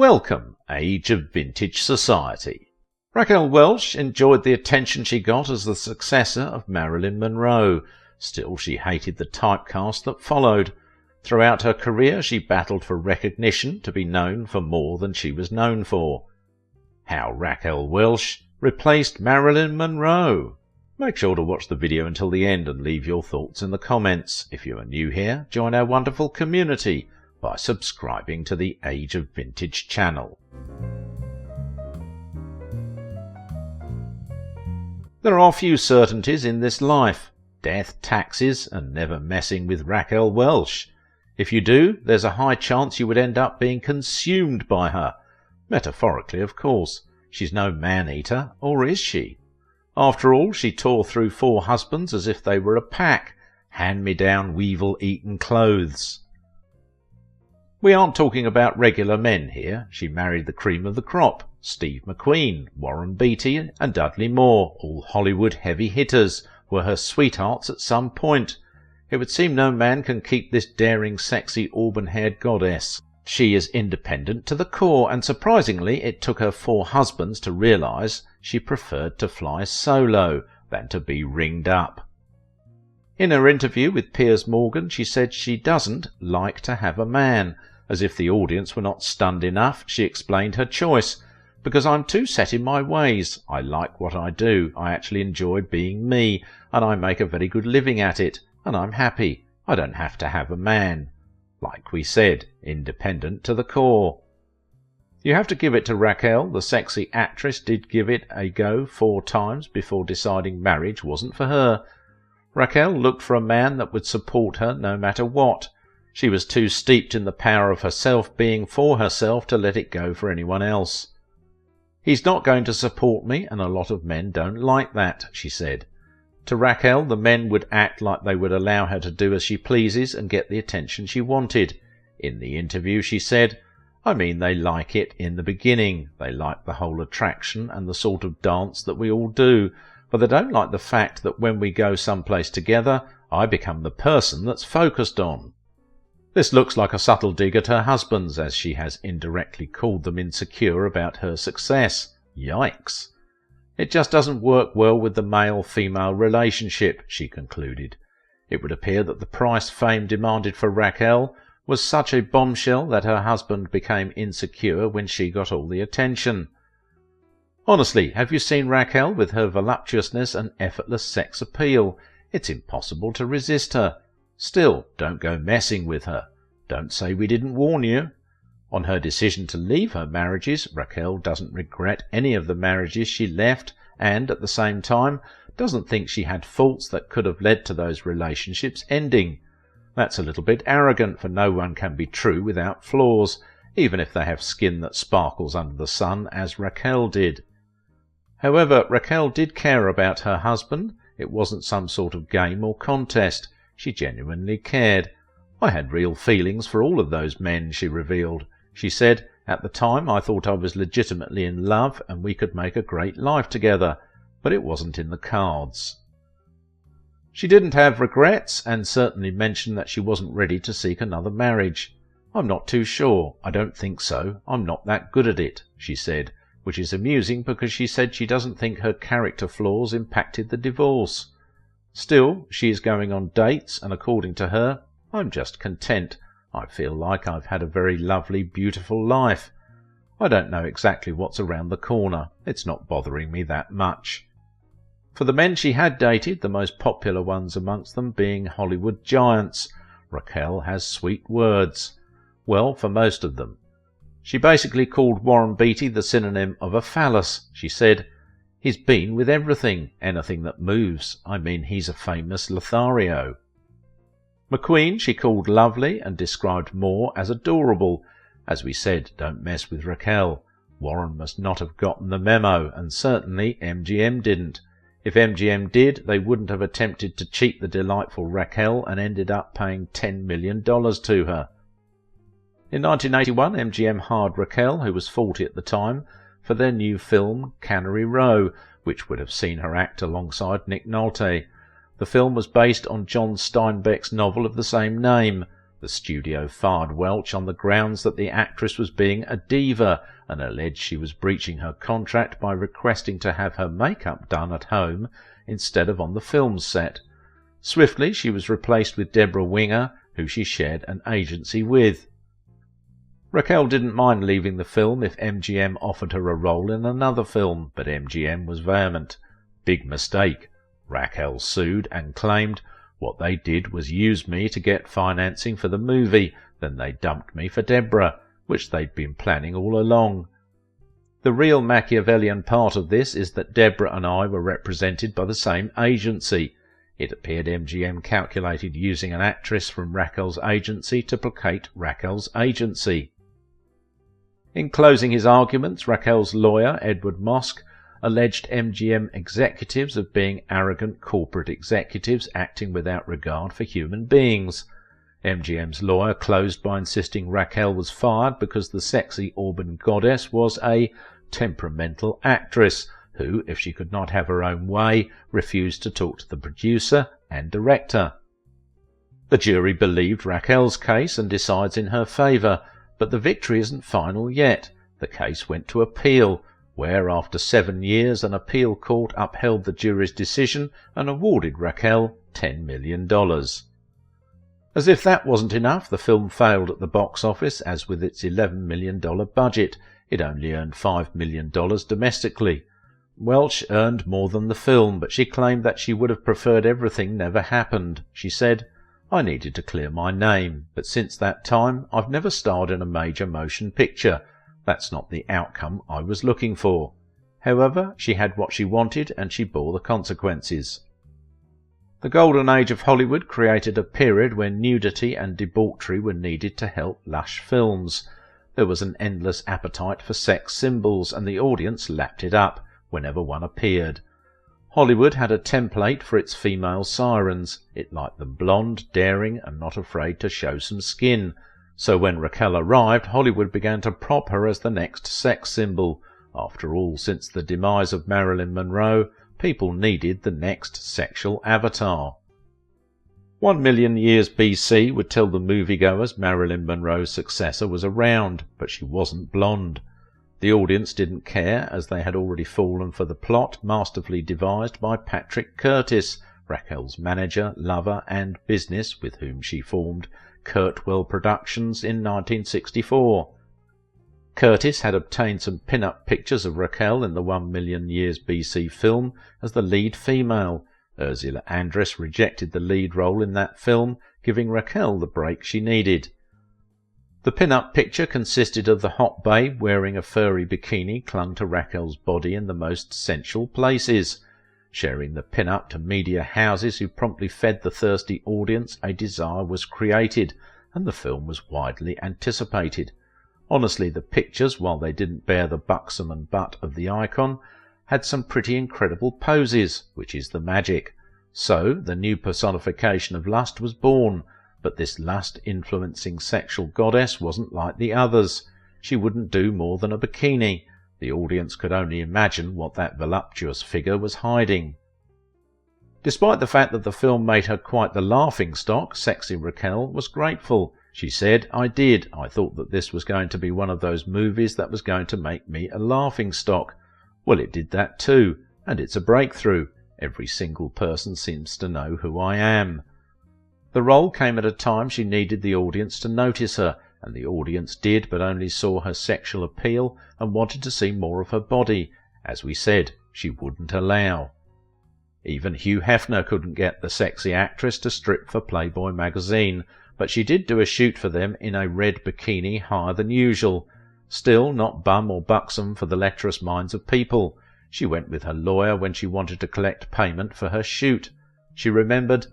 Welcome, age of vintage society. Raquel Welch enjoyed the attention she got as the successor of Marilyn Monroe. Still, she hated the typecast that followed. Throughout her career, she battled for recognition, to be known for more than she was known for. How Raquel Welch replaced Marilyn Monroe. Make sure to watch the video until the end and leave your thoughts in the comments. If you are new here, join our wonderful community by subscribing to the Age of Vintage channel. There are few certainties in this life: death, taxes, and never messing with Raquel Welch. If you do, there's a high chance you would end up being consumed by her. Metaphorically, of course. She's no man-eater, or is she? After all, she tore through 4 husbands as if they were a pack, hand-me-down, weevil-eaten clothes. We aren't talking about regular men here. She married the cream of the crop: Steve McQueen, Warren Beatty, and Dudley Moore, all Hollywood heavy hitters, were her sweethearts at some point. It would seem no man can keep this daring, sexy, auburn-haired goddess. She is independent to the core, and surprisingly it took her 4 husbands to realize she preferred to fly solo than to be ringed up. In her interview with Piers Morgan, she said she doesn't like to have a man. As if the audience were not stunned enough, she explained her choice: "Because I'm too set in my ways. I like what I do. I actually enjoy being me, and I make a very good living at it, and I'm happy. I don't have to have a man." Like we said, independent to the core. You have to give it to Raquel. The sexy actress did give it a go 4 times before deciding marriage wasn't for her. Raquel looked for a man that would support her no matter what. She was too steeped in the power of herself being for herself to let it go for anyone else. "He's not going to support me, and a lot of men don't like that," she said. To Raquel, the men would act like they would allow her to do as she pleases and get the attention she wanted. In the interview she said, "I mean, they like it in the beginning. They like the whole attraction and the sort of dance that we all do, but they don't like the fact that when we go someplace together, I become the person that's focused on." This looks like a subtle dig at her husbands, as she has indirectly called them insecure about her success. Yikes! "It just doesn't work well with the male-female relationship," she concluded. It would appear that the price fame demanded for Raquel was such a bombshell that her husband became insecure when she got all the attention. Honestly, have you seen Raquel with her voluptuousness and effortless sex appeal? It's impossible to resist her. Still, don't go messing with her. Don't say we didn't warn you. On her decision to leave her marriages, Raquel doesn't regret any of the marriages she left, and, at the same time, doesn't think she had faults that could have led to those relationships ending. That's a little bit arrogant, for no one can be true without flaws, even if they have skin that sparkles under the sun, as Raquel did. However, Raquel did care about her husband. It wasn't some sort of game or contest. She genuinely cared. "I had real feelings for all of those men," she revealed. She said, "At the time I thought I was legitimately in love and we could make a great life together, but it wasn't in the cards." She didn't have regrets, and certainly mentioned that she wasn't ready to seek another marriage. "I'm not too sure. I don't think so. I'm not that good at it," she said, which is amusing because she said she doesn't think her character flaws impacted the divorce. Still, she is going on dates, and according to her, "I'm just content. I feel like I've had a very lovely, beautiful life. I don't know exactly what's around the corner. It's not bothering me that much." For the men she had dated, the most popular ones amongst them being Hollywood giants, Raquel has sweet words. Well, for most of them. She basically called Warren Beatty the synonym of a phallus. She said, "He's been with everything, anything that moves. I mean, he's a famous Lothario." McQueen she called lovely and described Moore as adorable. As we said, don't mess with Raquel. Warren must not have gotten the memo, and certainly MGM didn't. If MGM did, they wouldn't have attempted to cheat the delightful Raquel and ended up paying $10 million to her. In 1981, MGM hired Raquel, who was 40 at the time, for their new film Cannery Row, which would have seen her act alongside Nick Nolte. The film was based on John Steinbeck's novel of the same name. The studio fired Welch on the grounds that the actress was being a diva and alleged she was breaching her contract by requesting to have her makeup done at home instead of on the film set. Swiftly she was replaced with Deborah Winger, who she shared an agency with. Raquel didn't mind leaving the film if MGM offered her a role in another film, but MGM was vehement. Big mistake. Raquel sued and claimed, "What they did was use me to get financing for the movie, then they dumped me for Deborah, which they'd been planning all along." The real Machiavellian part of this is that Deborah and I were represented by the same agency. It appeared MGM calculated using an actress from Raquel's agency to placate Raquel's agency. In closing his arguments, Raquel's lawyer, Edward Mosk, alleged MGM executives of being arrogant corporate executives acting without regard for human beings. MGM's lawyer closed by insisting Raquel was fired because the sexy Auburn goddess was a temperamental actress who, if she could not have her own way, refused to talk to the producer and director. The jury believed Raquel's case and decides in her favour, but the victory isn't final yet. The case went to appeal, where after 7 years an appeal court upheld the jury's decision and awarded Raquel $10 million. As if that wasn't enough, the film failed at the box office, as with its $11 million budget, it only earned $5 million domestically. Welch earned more than the film, but she claimed that she would have preferred everything never happened. She said, "I needed to clear my name, but since that time I've never starred in a major motion picture. That's not the outcome I was looking for." However, she had what she wanted and she bore the consequences. The golden age of Hollywood created a period when nudity and debauchery were needed to help lush films. There was an endless appetite for sex symbols, and the audience lapped it up whenever one appeared. Hollywood had a template for its female sirens. It liked them blonde, daring, and not afraid to show some skin. So when Raquel arrived, Hollywood began to prop her as the next sex symbol. After all, since the demise of Marilyn Monroe, people needed the next sexual avatar. 1 million years BC would tell the moviegoers Marilyn Monroe's successor was around, but she wasn't blonde. The audience didn't care, as they had already fallen for the plot masterfully devised by Patrick Curtis, Raquel's manager, lover, and business, with whom she formed Kurtwell Productions in 1964. Curtis had obtained some pin-up pictures of Raquel in the 1 million years BC film as the lead female. Ursula Andress rejected the lead role in that film, giving Raquel the break she needed. The pin-up picture consisted of the hot babe wearing a furry bikini clung to Raquel's body in the most sensual places. Sharing the pin-up to media houses who promptly fed the thirsty audience, a desire was created, and the film was widely anticipated. Honestly, the pictures, while they didn't bear the buxom and butt of the icon, had some pretty incredible poses, which is the magic. So, the new personification of lust was born, but this lust-influencing sexual goddess wasn't like the others. She wouldn't do more than a bikini. The audience could only imagine what that voluptuous figure was hiding. Despite the fact that the film made her quite the laughingstock, sexy Raquel was grateful. She said, "I did. I thought that this was going to be one of those movies that was going to make me a laughingstock. Well, it did that too, and it's a breakthrough. Every single person seems to know who I am." The role came at a time she needed the audience to notice her, and the audience did, but only saw her sexual appeal and wanted to see more of her body. As we said, she wouldn't allow. Even Hugh Hefner couldn't get the sexy actress to strip for Playboy magazine, but she did do a shoot for them in a red bikini higher than usual. Still not bum or buxom for the lecherous minds of people. She went with her lawyer when she wanted to collect payment for her shoot. She remembered,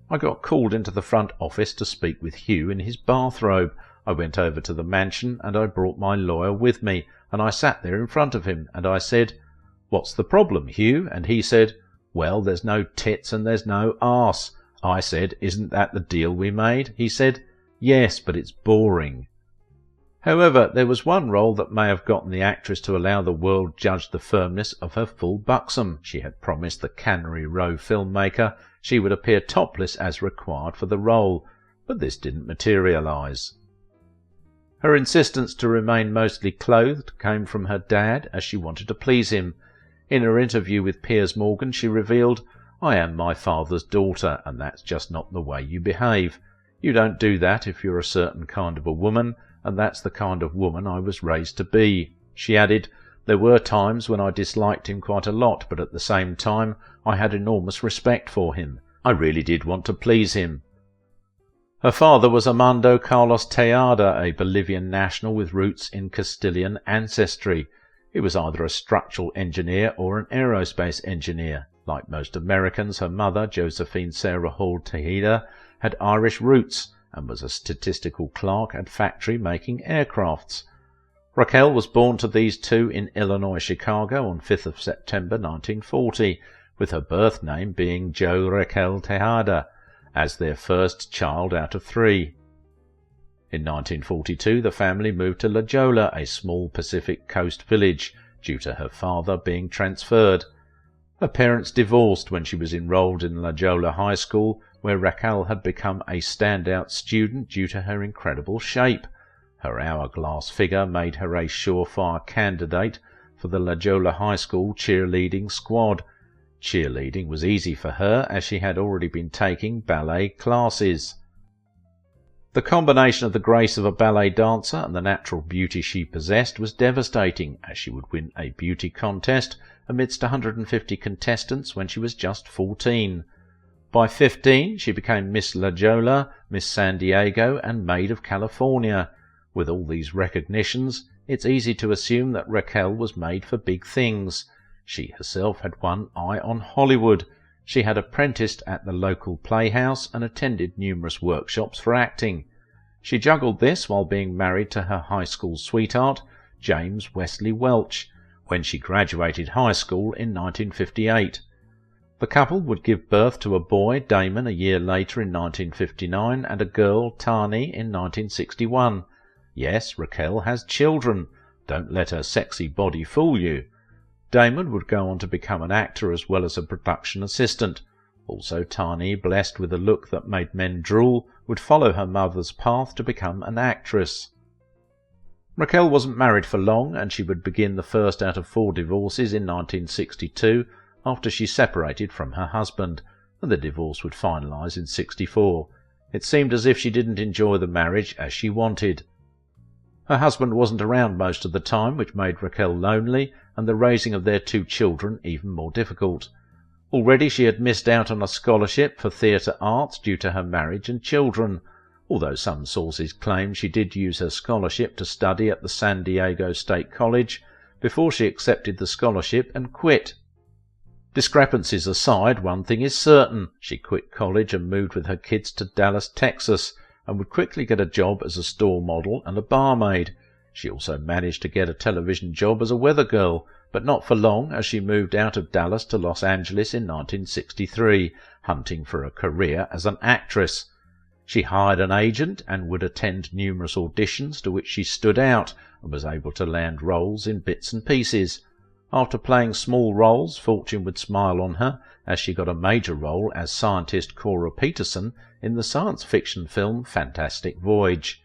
"I got called into the front office to speak with Hugh in his bathrobe. I went over to the mansion and I brought my lawyer with me, and I sat there in front of him, and I said, 'What's the problem, Hugh?' And he said, 'Well, there's no tits and there's no arse.' I said, 'Isn't that the deal we made?' He said, 'Yes, but it's boring.'" However, there was one role that may have gotten the actress to allow the world judge the firmness of her full buxom. She had promised the Cannery Row filmmaker she would appear topless as required for the role, but this didn't materialise. Her insistence to remain mostly clothed came from her dad, as she wanted to please him. In her interview with Piers Morgan, she revealed, "I am my father's daughter, and that's just not the way you behave. You don't do that if you're a certain kind of a woman, and that's the kind of woman I was raised to be." She added, "There were times when I disliked him quite a lot, but at the same time I had enormous respect for him. I really did want to please him." Her father was Armando Carlos Tejada, a Bolivian national with roots in Castilian ancestry. He was either a structural engineer or an aerospace engineer. Like most Americans, her mother, Josephine Sarah Hall Tejada, had Irish roots and was a statistical clerk at factory making aircrafts. Raquel was born to these two in Illinois, Chicago on 5th of September 1940, with her birth name being Jo Raquel Tejada, as their first child out of 3. In 1942, the family moved to La Jolla, a small Pacific coast village, due to her father being transferred. Her parents divorced when she was enrolled in La Jolla High School, where Raquel had become a standout student due to her incredible shape. Her hourglass figure made her a surefire candidate for the La Jolla High School cheerleading squad. Cheerleading was easy for her, as she had already been taking ballet classes. The combination of the grace of a ballet dancer and the natural beauty she possessed was devastating, as she would win a beauty contest amidst 150 contestants when she was just 14. By 15, she became Miss La Jolla, Miss San Diego, and Maid of California. With all these recognitions, it's easy to assume that Raquel was made for big things. She herself had one eye on Hollywood. She had apprenticed at the local playhouse and attended numerous workshops for acting. She juggled this while being married to her high school sweetheart, James Wesley Welch, when she graduated high school in 1958. The couple would give birth to a boy, Damon, a year later in 1959, and a girl, Tani, in 1961. Yes, Raquel has children. Don't let her sexy body fool you. Damon would go on to become an actor as well as a production assistant. Also Tani, blessed with a look that made men drool, would follow her mother's path to become an actress. Raquel wasn't married for long, and she would begin the first out of 4 divorces in 1962 after she separated from her husband, and the divorce would finalise in 64. It seemed as if she didn't enjoy the marriage as she wanted. Her husband wasn't around most of the time, which made Raquel lonely, and the raising of their 2 children even more difficult. Already she had missed out on a scholarship for theatre arts due to her marriage and children, although some sources claim she did use her scholarship to study at the San Diego State College before she accepted the scholarship and quit. Discrepancies aside, one thing is certain: she quit college and moved with her kids to Dallas, Texas, and would quickly get a job as a store model and a barmaid. She also managed to get a television job as a weather girl, but not for long, as she moved out of Dallas to Los Angeles in 1963, hunting for a career as an actress. She hired an agent and would attend numerous auditions to which she stood out and was able to land roles in bits and pieces. After playing small roles, fortune would smile on her, as she got a major role as scientist Cora Peterson in the science fiction film Fantastic Voyage.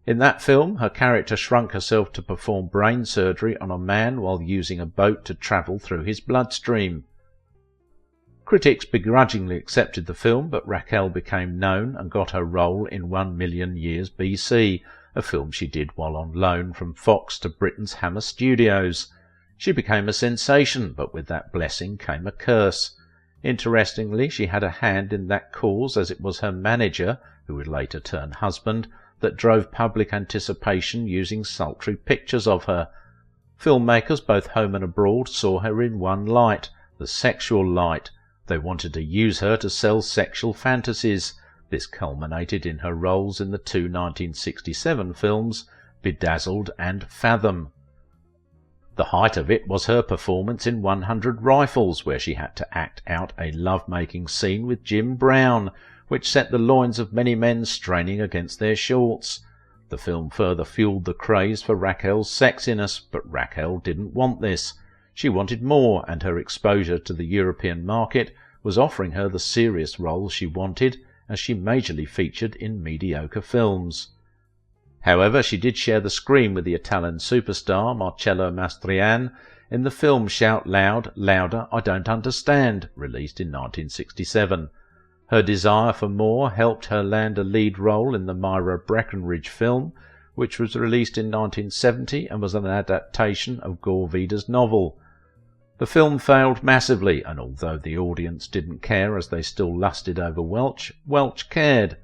In that film, her character shrunk herself to perform brain surgery on a man while using a boat to travel through his bloodstream. Critics begrudgingly accepted the film, but Raquel became known and got her role in 1 Million Years BC, a film she did while on loan from Fox to Britain's Hammer Studios. She became a sensation, but with that blessing came a curse. Interestingly, she had a hand in that cause, as it was her manager, who would later turn husband, that drove public anticipation using sultry pictures of her. Filmmakers both home and abroad saw her in one light, the sexual light. They wanted to use her to sell sexual fantasies. This culminated in her roles in the 2 1967 films, Bedazzled and Fathom. The height of it was her performance in 100 Rifles, where she had to act out a love-making scene with Jim Brown, which set the loins of many men straining against their shorts. The film further fueled the craze for Raquel's sexiness, but Raquel didn't want this. She wanted more, and her exposure to the European market was offering her the serious roles she wanted, as she majorly featured in mediocre films. However, she did share the screen with the Italian superstar Marcello Mastroianni in the film Shout Loud, Louder, I Don't Understand, released in 1967. Her desire for more helped her land a lead role in the Myra Breckinridge film, which was released in 1970 and was an adaptation of Gore Vida's novel. The film failed massively, and although the audience didn't care as they still lusted over Welch, Welch cared.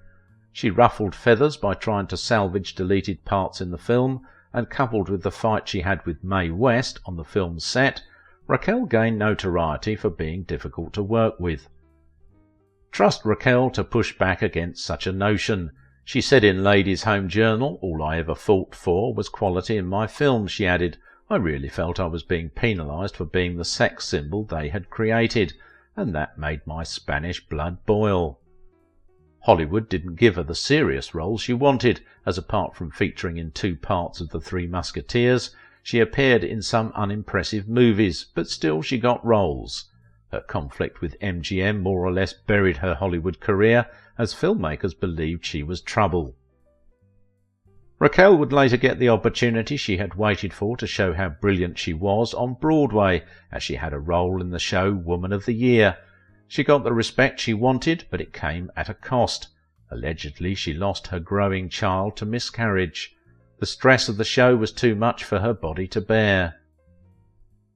She ruffled feathers by trying to salvage deleted parts in the film, and coupled with the fight she had with Mae West on the film's set, Raquel gained notoriety for being difficult to work with. Trust Raquel to push back against such a notion. She said in Ladies' Home Journal, "All I ever fought for was quality in my films," she added. "I really felt I was being penalised for being the sex symbol they had created, and that made my Spanish blood boil." Hollywood didn't give her the serious role she wanted, as apart from featuring in 2 parts of The Three Musketeers, she appeared in some unimpressive movies, but still she got roles. Her conflict with MGM more or less buried her Hollywood career, as filmmakers believed she was trouble. Raquel would later get the opportunity she had waited for to show how brilliant she was on Broadway, as she had a role in the show Woman of the Year. She got the respect she wanted, but it came at a cost. Allegedly, she lost her growing child to miscarriage. The stress of the show was too much for her body to bear.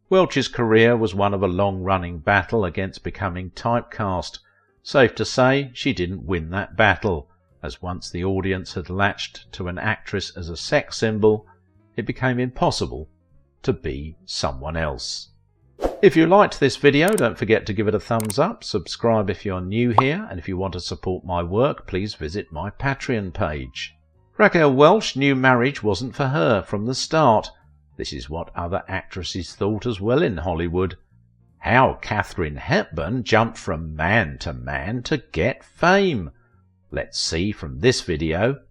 Welch's career was one of a long-running battle against becoming typecast. Safe to say, she didn't win that battle, as once the audience had latched to an actress as a sex symbol, it became impossible to be someone else. If you liked this video, don't forget to give it a thumbs up, subscribe if you're new here, and if you want to support my work, please visit my Patreon page. Raquel Welch knew marriage wasn't for her from the start. This is what other actresses thought as well in Hollywood. How Katharine Hepburn jumped from man to get fame. Let's see from this video